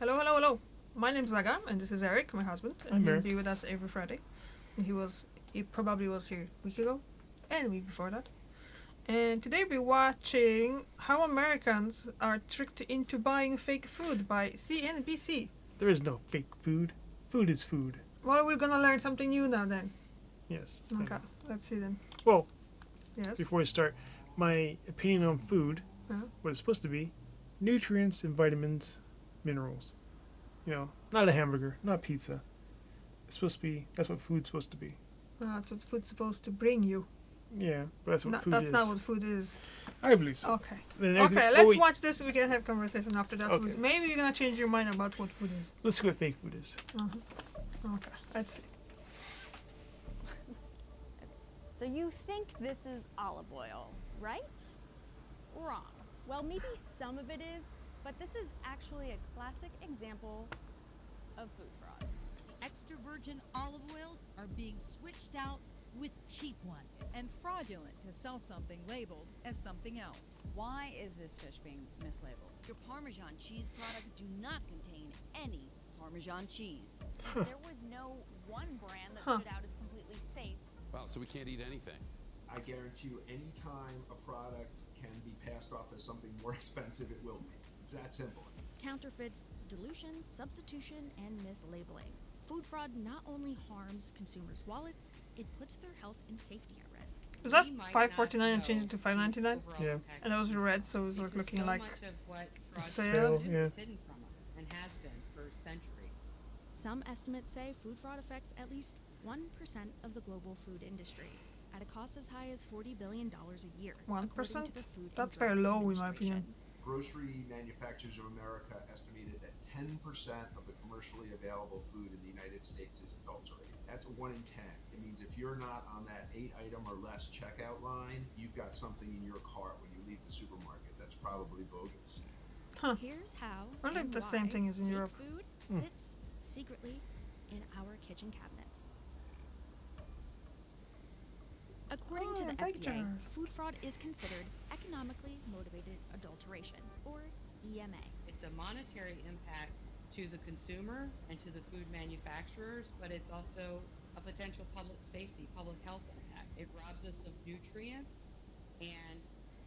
Hello, hello, hello. My name's Zaga, and this is Eric, my husband, and I'm he'll Eric. be with us every Friday. And he probably was here a week ago, and a week before that. And today we're watching how Americans are tricked into buying fake food by CNBC. There is no fake food. Food is food. Well, we're gonna learn something new now then. Yes. Okay, let's see then. Well, Yes. before we start, my opinion on food, Yeah. what it's supposed to be, nutrients and vitamins, minerals. Not a hamburger, not pizza. It's supposed to be, that's what food's supposed to be. That's what food's supposed to bring you. Yeah, but that's what food That's is. not what food is. I believe so. Okay. Then Okay, oh, let's wait. watch this. We can have conversation after that. Okay. Maybe you're gonna change your mind about what food is. Let's see what fake food is. Okay, let's see. So you think this is olive oil, right? Wrong. Well, maybe some of it is, but this is actually a classic example of food fraud. Extra virgin olive oils are being switched out with cheap ones. And fraudulent to sell something labeled as something else. Why is this fish being mislabeled? Your Parmesan cheese products do not contain any Parmesan cheese. There was no one brand that stood out as completely safe. Wow, so we can't eat anything. I guarantee you, any time a product can be passed off as something more expensive, it will be. It's that simple. Counterfeits, dilution, substitution, and mislabeling. Food fraud not only harms consumers' wallets, it puts their health and safety at risk. Was that $5.49 and changed it to $5.99? Yeah. And it was red, so it was like looking like much of what fraud sale. Yeah. is hidden from us and has been for centuries. Some estimates say food fraud affects at least 1% of the global food industry, at a cost as high as $40 billion a year. 1%? according to the Food and That's Drug very low, in my Administration. opinion. Grocery manufacturers of America estimated that 10% of the commercially available food in the United States is adulterated. That's a 1 in 10. It means if you're not on that 8-item or less checkout line, you've got something in your cart when you leave the supermarket that's probably bogus. Here's how I think and the same why thing is in fake Europe. food sits secretly in our kitchen cabinets. According to the fake FDA, jars. food fraud is considered economically motivated adulteration, or EMA. It's a monetary impact to the consumer and to the food manufacturers, but it's also a potential public safety, public health impact. It robs us of nutrients and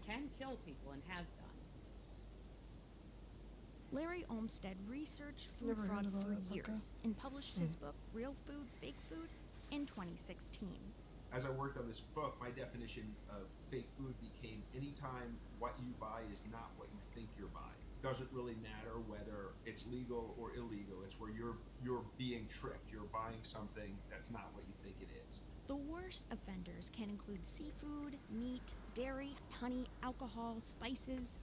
can kill people and has done. Larry Olmsted researched food Never fraud heard about for that book, years and published his book, Real Food, Fake Food, in 2016. As I worked on this book, my definition of fake food became anytime what you buy is not what you think you're buying. It doesn't really matter whether it's legal or illegal. It's where you're being tricked. You're buying something that's not what you think it is. The worst offenders can include seafood, meat, dairy, honey, alcohol, spices.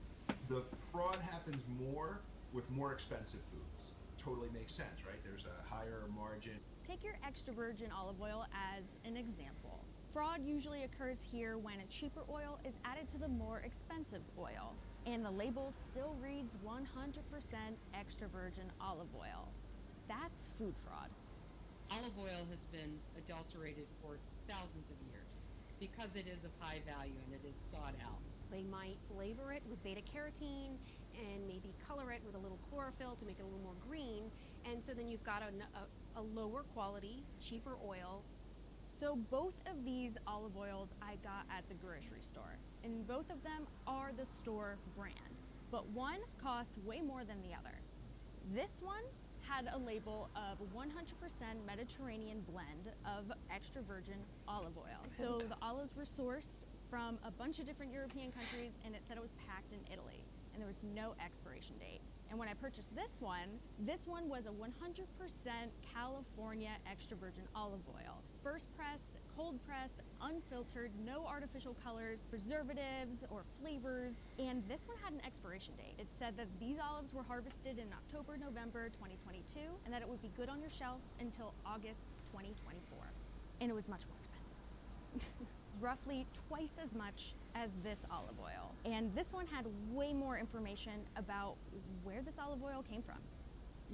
The fraud happens more with more expensive foods. Totally makes sense, right? There's a higher margin. Take your extra virgin olive oil as an example. Fraud usually occurs here when a cheaper oil is added to the more expensive oil, and the label still reads 100% extra virgin olive oil. That's food fraud. Olive oil has been adulterated for thousands of years because it is of high value and it is sought out. They might flavor it with beta carotene and maybe color it with a little chlorophyll to make it a little more green. And so then you've got a lower quality, cheaper oil. So both of these olive oils I got at the grocery store, and both of them are the store brand, but one cost way more than the other. This one had a label of 100% Mediterranean blend of extra virgin olive oil. So the olives were sourced from a bunch of different European countries, and it said it was packed in Italy, and there was no expiration date. And when I purchased this one was a 100% California extra virgin olive oil. First pressed, cold pressed, unfiltered, no artificial colors, preservatives, or flavors. And this one had an expiration date. It said that these olives were harvested in October, November 2022, and that it would be good on your shelf until August 2024. And it was much more expensive. Roughly twice as much as this olive oil. And this one had way more information about where this olive oil came from.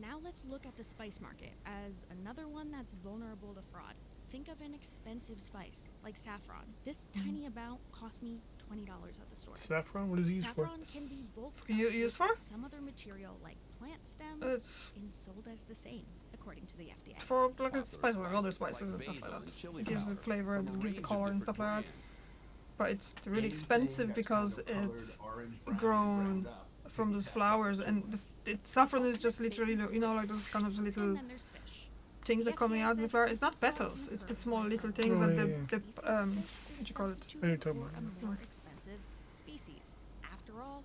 Now let's look at the spice market as another one that's vulnerable to fraud. Think of an expensive spice, like saffron. This tiny amount cost me $20 at the store. Saffron? What is it used for? Saffron can be bulk You use for? some other material like plant stems It's and sold as the same, according to the FDA. for like it's spices like other spices and stuff like that. It gives the flavor, it gives the color and stuff like that. But it's really expensive because it's grown from those flowers, and saffron is just literally, you know, like those kind of little And then there's fish. things that are coming out with flower. It's not petals, it's the small little things Oh, that yeah, the what you call it? What are you talking For about? a more expensive species. After all,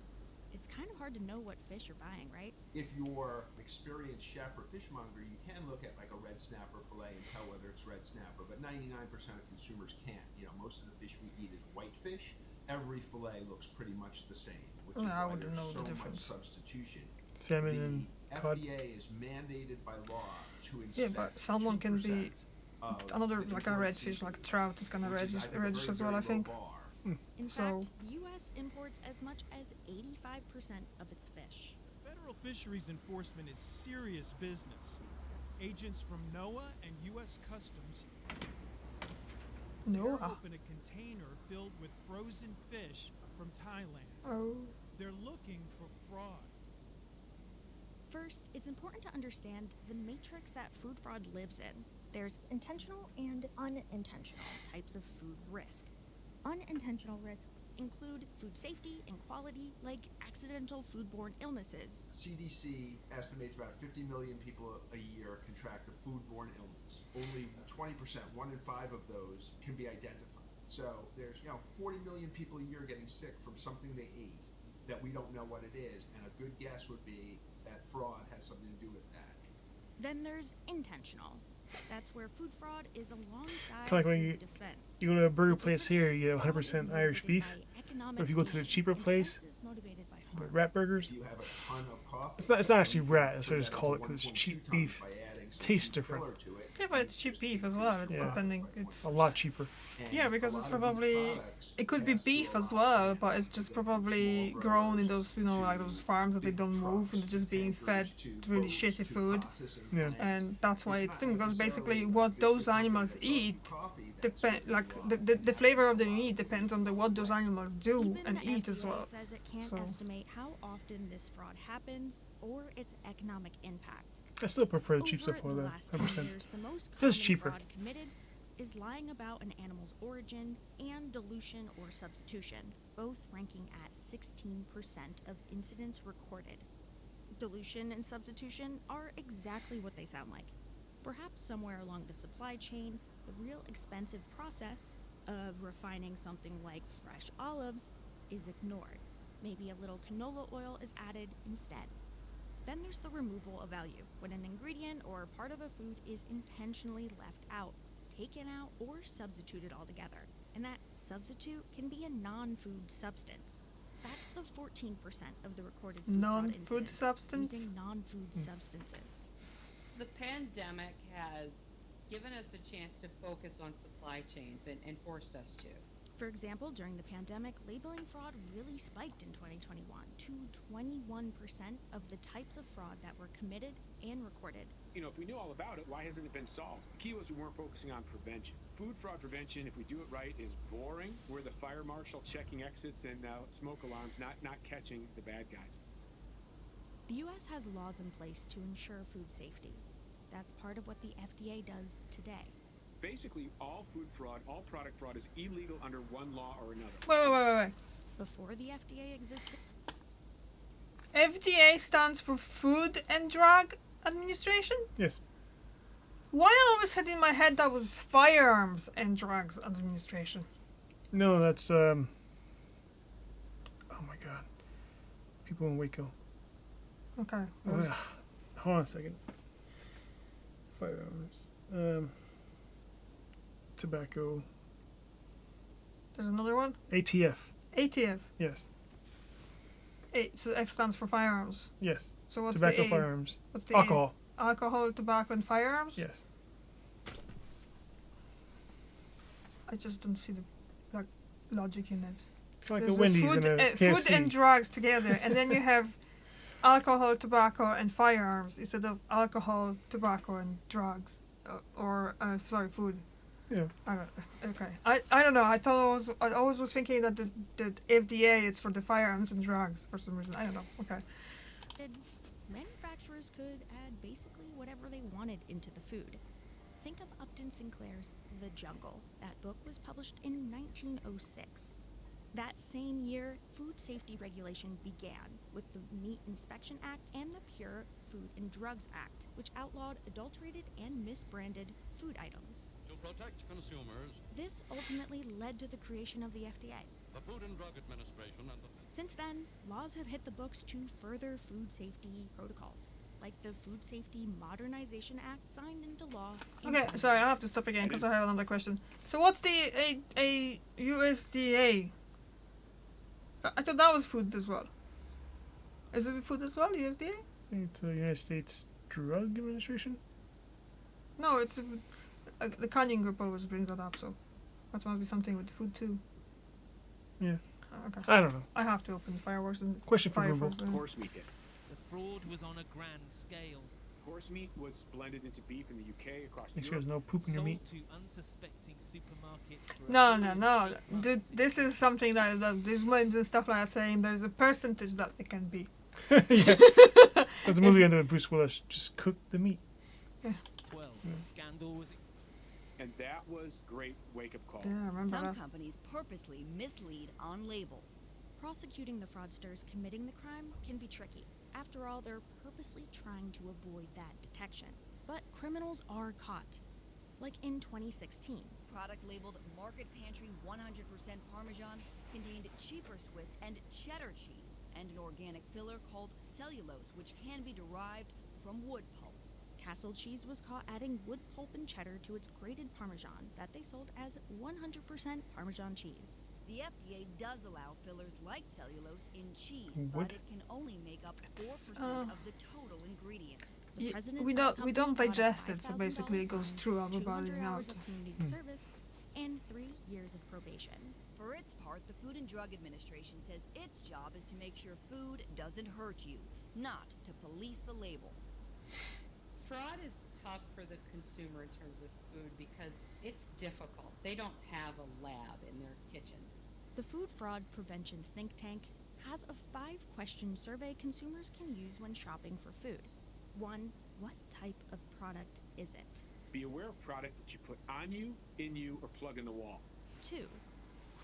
it's kind of hard to know what fish you're buying, right? If you're an experienced chef or fishmonger, you can look at like a red snapper fillet and tell whether it's red snapper, but 99% of consumers can't. You know, most of the fish we eat is white fish. Every fillet looks pretty much the same, which is I why wouldn't there's know so the much difference. substitution. Salmon The and cod. FDA is mandated by law to Yeah, inspect but salmon can be 2% of another the like a red fish, seafood, like trout is kind of which is, reddish, I think, a reddish very, as well, very I think. low bar. In So- fact, the U.S. imports as much as 85% of its fish. Federal fisheries enforcement is serious business. Agents from NOAA and U.S. Customs tear No. open a container filled with frozen fish from Thailand. Oh. They're looking for fraud. First, it's important to understand the matrix that food fraud lives in. There's intentional and unintentional types of food risk. Unintentional risks include food safety and quality, like accidental foodborne illnesses. CDC estimates about 50 million people a year contract a foodborne illness. Only 20%, 1 in 5 of those, can be identified. So there's 40 million people a year getting sick from something they ate that we don't know what it is, and a good guess would be that fraud has something to do with that. Then there's intentional. That's where food fraud is alongside Kinda like when food you- defense. You go to a burger The place difference here, is you get fraud is 100% Irish motivated beef. by economic But if you go to the gain, cheaper and place, defense is motivated by but harm. rat burgers, If you have a ton of coffee, it's not actually you can rat, that's what I turn just that call it, into 'cause it's 1.2 cheap tons beef. by adding some Tastes cheap different. filler to it. Yeah, but it's cheap beef as well. It's Yeah. depending. It's a lot cheaper. And yeah, because a it's lot of these probably products it could be pass through beef a as lot of well, hands but it's to just get from probably small grown in growers those like those to farms that they big don't move trucks and they're just to being fed tankers to really boats shitty to food, processing Yeah. plants. and that's why it's not thing because basically necessarily what the those company animals that's selling eat coffee that's depend really like wrong. the flavor of the meat depends on what those animals do Even and the eat as FDA well. says it can't So- estimate how often this fraud happens or its economic impact. I still prefer the cheap Over stuff over the the last 10 100%. years, the most Just common cheaper. fraud committed is lying about an animal's origin and dilution or substitution, both ranking at 16% of incidents recorded. Dilution and substitution are exactly what they sound like. Perhaps somewhere along the supply chain, the real expensive process of refining something like fresh olives is ignored. Maybe a little canola oil is added instead. Then there's the removal of value, when an ingredient or part of a food is intentionally left out, taken out, or substituted altogether. And that substitute can be a non-food substance. That's the 14% of the recorded food fraud Non-food incidents substance? using non-food substances. The pandemic has given us a chance to focus on supply chains and forced us to. For example, during the pandemic, labeling fraud really spiked in 2021 to 21% of the types of fraud that were committed and recorded. If we knew all about it, why hasn't it been solved? The key was we weren't focusing on prevention. Food fraud prevention, if we do it right, is boring. We're the fire marshal checking exits and smoke alarms, not catching the bad guys. The U.S. has laws in place to ensure food safety. That's part of what the FDA does today. Basically, all food fraud, all product fraud is illegal under one law or another. Wait. Before the FDA existed, FDA stands for Food and Drug Administration? Yes. Why I always had in my head that was Firearms and Drugs Administration? No, that's oh my god. People in Waco. Okay. Oh, yeah. Hold on a second. Firearms. Tobacco. There's another one? ATF. ATF. Yes. So F stands for firearms. Yes. So what's Tobacco, the A? firearms. What's the Alcohol. A? Alcohol, tobacco, and firearms? Yes. I just don't see the logic in it. It's like There's a Wendy's food, and a food KFC. and drugs together, and then you have alcohol, tobacco, and firearms instead of alcohol, tobacco, and drugs, food. Yeah. I don't. Okay. I don't know. I always was thinking that the FDA is for the firearms and drugs for some reason. I don't know. Okay. manufacturing consumers could add basically whatever they wanted into the food. Think of Upton Sinclair's The Jungle. That book was published in 1906. That same year, food safety regulation began with the Meat Inspection Act and the Pure Food and Drugs Act, which outlawed adulterated and misbranded food items. To protect consumers, This ultimately led to the creation of the FDA. the Food and Drug Administration and the Since then, laws have hit the books to further food safety protocols, like the Food Safety Modernization Act signed into law. in Okay, sorry, I have to stop again because I have another question. So what's the a USDA? I thought that was food as well. Is it food as well, USDA? I think it's the United States Drug Administration. No, it's the Canyon group always brings that up, so that must be something with food too. Yeah. Okay. I don't know. I have to open fireworks and Question for Google. Firefox. Horse meat hit. The fraud was on a grand scale. Horse meat was blended into beef in the UK, across Make sure Europe. there's no poop in your meat. Sold to unsuspecting supermarkets for No, a no, no. billion This is something that these ones and stuff like that saying there's a percentage that it can be. Yeah. There's a movie under Bruce Willis. Just cook the meat. 12. The scandal was And that was great wake-up call. Yeah, I remember Some that. companies purposely mislead on labels. Prosecuting the fraudsters committing the crime can be tricky. After all, they're purposely trying to avoid that detection. But criminals are caught. Like in 2016. Product labeled Market Pantry 100% Parmesan contained cheaper Swiss and cheddar cheese and an organic filler called cellulose, which can be derived from wood pulp. Castle Cheese was caught adding wood pulp and cheddar to its grated Parmesan that they sold as 100% Parmesan cheese. The FDA does allow fillers like cellulose in cheese, Wood? but it can only make up 4% of the total ingredients. The president We of the don't company got a digest it, so $5,000 basically it goes fine, through our 200 body and hours out. of community service, and 3 years of probation. For its part, the Food and Drug Administration says its job is to make sure food doesn't hurt you, not to police the labels. Fraud is tough for the consumer in terms of food because it's difficult. They don't have a lab in their kitchen. The Food Fraud Prevention Think Tank has a 5-question survey consumers can use when shopping for food. 1. What type of product is it? Be aware of product that you put on you, in you, or plug in the wall. 2.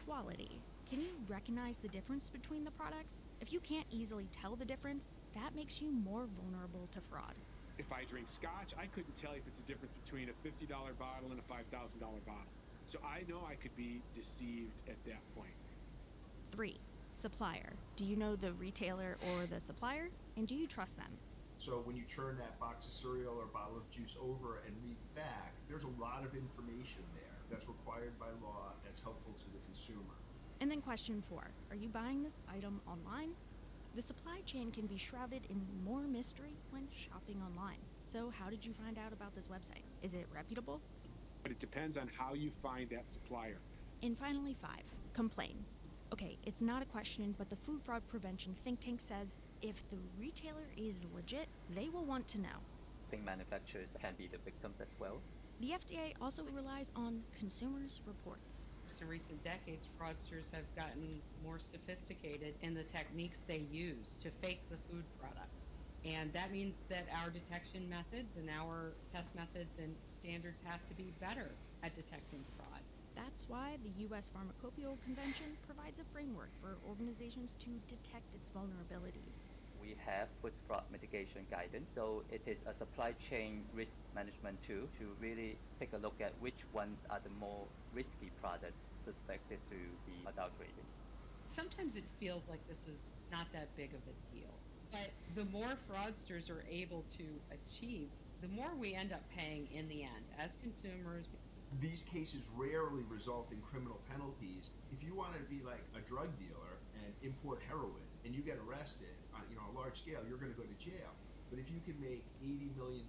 Quality. Can you recognize the difference between the products? If you can't easily tell the difference, that makes you more vulnerable to fraud. If I drink scotch, I couldn't tell you if it's a difference between a $50 bottle and a $5,000 bottle. So I know I could be deceived at that point. 3. Supplier. Do you know the retailer or the supplier? And do you trust them? So when you turn that box of cereal or bottle of juice over and read back, there's a lot of information there that's required by law that's helpful to the consumer. And then question 4. Are you buying this item online? The supply chain can be shrouded in more mystery when shopping online. So how did you find out about this website? Is it reputable? But it depends on how you find that supplier. And finally 5. Complain. Okay, it's not a question, but the Food Fraud Prevention Think Tank says if the retailer is legit, they will want to know. I think manufacturers can be the victims as well. The FDA also relies on consumers' reports. In recent decades, fraudsters have gotten more sophisticated in the techniques they use to fake the food products. And that means that our detection methods and our test methods and standards have to be better at detecting fraud. That's why the U.S. Pharmacopoeia Convention provides a framework for organizations to detect its vulnerabilities. We have food fraud mitigation guidance, so it is a supply chain risk management tool to really take a look at which ones are the more risky products suspected to be adulterated. Sometimes it feels like this is not that big of a deal, but the more fraudsters are able to achieve, the more we end up paying in the end as consumers. These cases rarely result in criminal penalties. If you wanted to be like a drug dealer and import heroin and you get arrested on a large scale, you're going to go to jail. But if you can make $80 million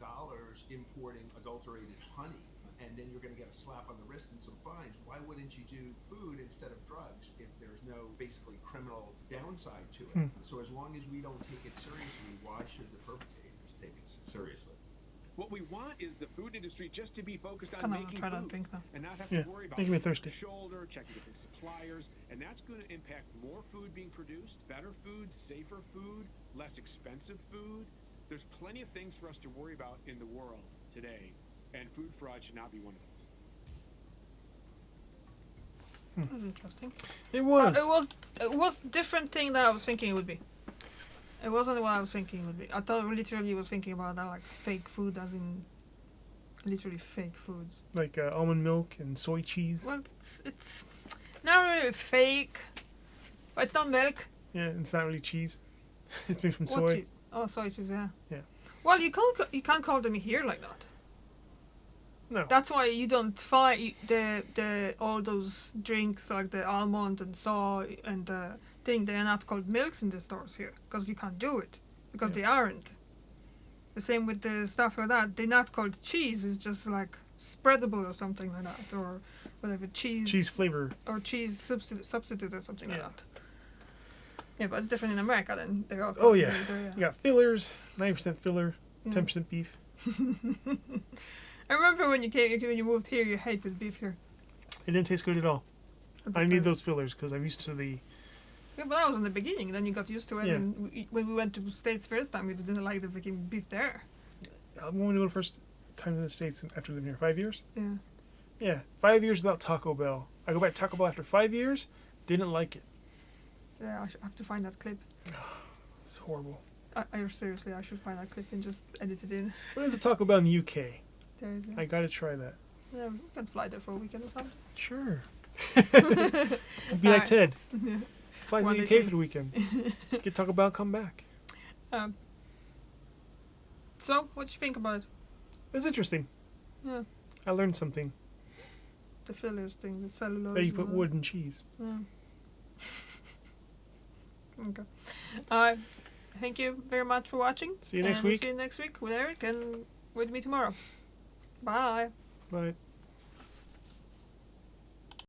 importing adulterated honey, and then you're going to get a slap on the wrist and some fines, why wouldn't you do food instead of drugs if there's no basically criminal downside to it? So as long as we don't take it seriously, why should the perpetrators take it seriously? What we want is the food industry just to be focused on Come on, making try to food think now. and not have Yeah, to worry about making me thirsty. shoulder, checking different suppliers, and that's going to impact more food being produced, better food, safer food, less expensive food. There's plenty of things for us to worry about in the world today, and food fraud should not be one of those. That was interesting. It was. It was different thing that I was thinking it would be. It wasn't what I was thinking it would be. I thought literally was thinking about that, like fake food, as in literally fake foods. Like almond milk and soy cheese. Well, it's not really fake, but it's not milk. Yeah, it's not really cheese. It's made from What soy. cheese? Oh, soy cheese, yeah. Yeah. Well, you can't call them here like that. No. That's why you don't find the all those drinks like the almond and soy and the thing. They are not called milks in the stores here because you can't do it because they aren't. The same with the stuff like that. They're not called cheese. It's just like spreadable or something like that, or whatever cheese. Cheese flavor. Or cheese substitute or something like that. Yeah, but it's different in America then. They're all Oh yeah. they're, You got fillers, 90% filler, Yeah. 10% beef. I remember when you moved here, you hated beef here. It didn't taste good at all. I need those fillers because I'm used to the. Yeah, but that was in the beginning. Then you got used to it. Yeah. And when we went to the States first time, we didn't like the freaking beef there. When we go the first time in the States after living here, 5 years. Yeah. Yeah, 5 years without Taco Bell. I go back to Taco Bell after 5 years. Didn't like it. Yeah, I have to find that clip. It's horrible. I seriously, I should find that clip and just edit it in. There's a Taco Bell in the UK. There is. I gotta try that. Yeah, we can fly there for a weekend or something. Sure. Be like Ted. Yeah. Fly to One the day UK for the weekend. Get Taco Bell, come back. So, what you think about it? It was interesting. Yeah. I learned something. The fillers thing, the cellulose. That you put and all wood and cheese. Yeah. Okay. Thank you very much for watching. See you next and we'll week. see you next week with Eric and with me tomorrow. Bye. Bye.